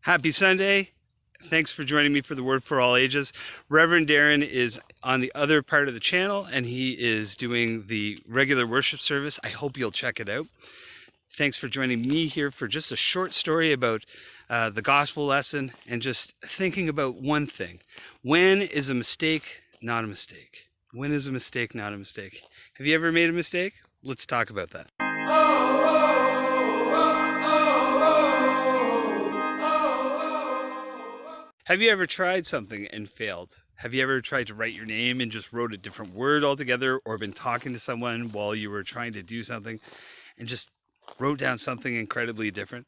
Happy Sunday. Thanks for joining me for the Word for All Ages. Reverend Darren is on the other part of the channel and he is doing the regular worship service. I hope you'll check it out. Thanks for joining me here for just a short story about the gospel lesson and just thinking about one thing. When is a mistake not a mistake? When is a mistake not a mistake? Have you ever made a mistake? Let's talk about that. Have you ever tried something and failed? Have you ever tried to write your name and just wrote a different word altogether, or been talking to someone while you were trying to do something and just wrote down something incredibly different?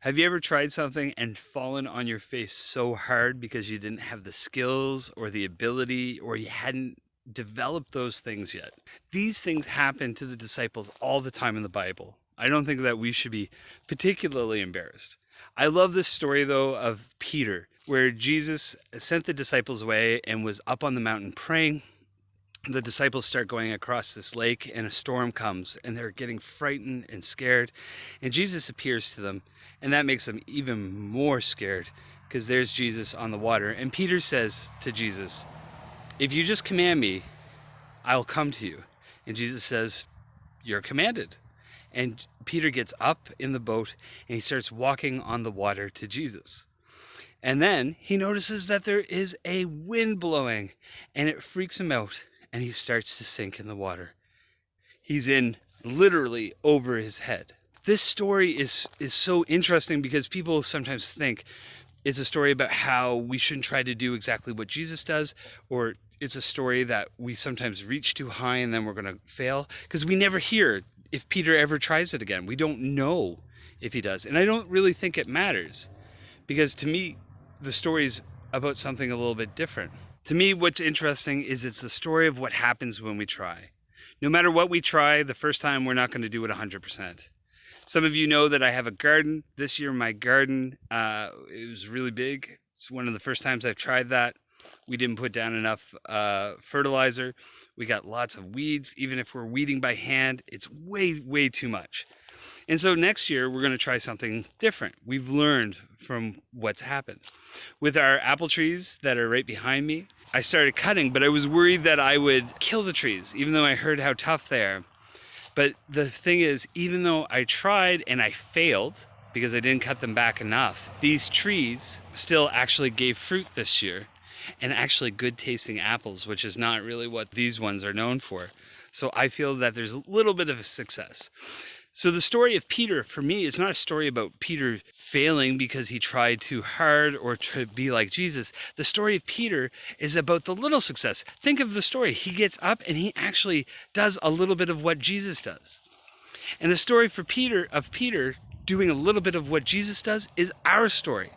Have you ever tried something and fallen on your face so hard because you didn't have the skills or the ability, or you hadn't developed those things yet? These things happen to the disciples all the time in the Bible. I don't think that we should be particularly embarrassed. I love this story, though, of Peter, where Jesus sent the disciples away and was up on the mountain praying. The disciples start going across this lake and a storm comes and they're getting frightened and scared. And Jesus appears to them, and that makes them even more scared because there's Jesus on the water. And Peter says to Jesus, "If you just command me, I'll come to you." And Jesus says, "You're commanded." And Peter gets up in the boat and he starts walking on the water to Jesus. And then he notices that there is a wind blowing and it freaks him out and he starts to sink in the water. He's in literally over his head. This story is so interesting because people sometimes think it's a story about how we shouldn't try to do exactly what Jesus does, or it's a story that we sometimes reach too high and then we're going to fail, because we never hear if Peter ever tries it again. We don't know if he does. And I don't really think it matters, because to me, the story's about something a little bit different. To me, what's interesting is it's the story of what happens when we try. No matter what we try, the first time we're not going to do it 100%. Some of you know that I have a garden. This year my garden, it was really big. It's one of the first times I've tried that. We didn't put down enough fertilizer. We got lots of weeds. Even if we're weeding by hand, it's way too much. And so next year, we're going to try something different. We've learned from what's happened. With our apple trees that are right behind me, I started cutting, but I was worried that I would kill the trees, even though I heard how tough they are. But the thing is, even though I tried and I failed because I didn't cut them back enough, these trees still actually gave fruit this year, and actually good tasting apples, which is not really what these ones are known for. So I feel that there's a little bit of a success. So the story of Peter, for me, is not a story about Peter failing because he tried too hard or to be like Jesus. The story of Peter is about the little success. Think of the story. He gets up and he actually does a little bit of what Jesus does. And the story for Peter, of Peter doing a little bit of what Jesus does, is our story.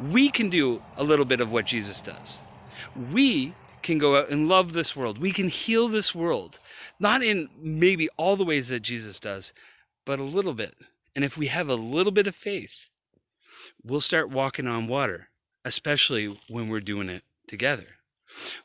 We can do a little bit of what Jesus does. We can go out and love this world. We can heal this world. Not in maybe all the ways that Jesus does, but a little bit. And if we have a little bit of faith, we'll start walking on water, especially when we're doing it together.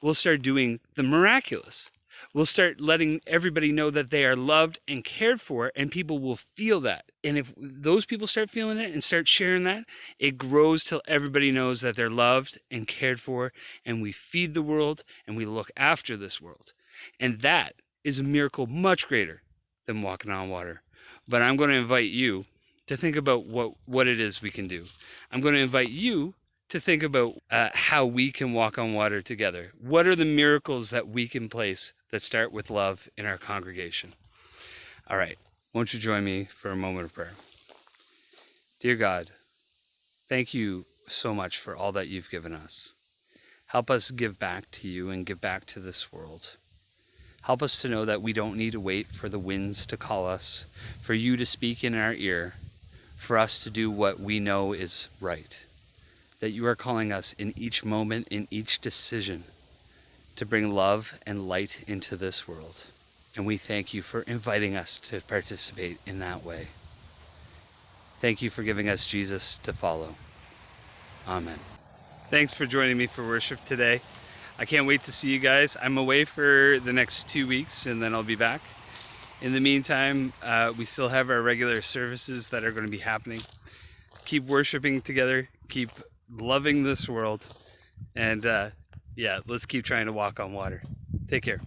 We'll start doing the miraculous. We'll start letting everybody know that they are loved and cared for, and people will feel that. And if those people start feeling it and start sharing that, it grows till everybody knows that they're loved and cared for, and we feed the world and we look after this world. And that is a miracle much greater than walking on water. But I'm going to invite you to think about what it is we can do. I'm going to invite you to think about how we can walk on water together. What are the miracles that we can place that start with love in our congregation? All right, won't you join me for a moment of prayer? Dear God, thank you so much for all that you've given us. Help us give back to you and give back to this world. Help us to know that we don't need to wait for the winds to call us, for you to speak in our ear, for us to do what we know is right. That you are calling us in each moment, in each decision, to bring love and light into this world. And we thank you for inviting us to participate in that way. Thank you for giving us Jesus to follow. Amen. Thanks for joining me for worship today. I can't wait to see you guys. I'm away for the next 2 weeks and then I'll be back. In the meantime, we still have our regular services that are going to be happening. keep worshiping together, keep loving this world, and yeah, let's keep trying to walk on water. Take care.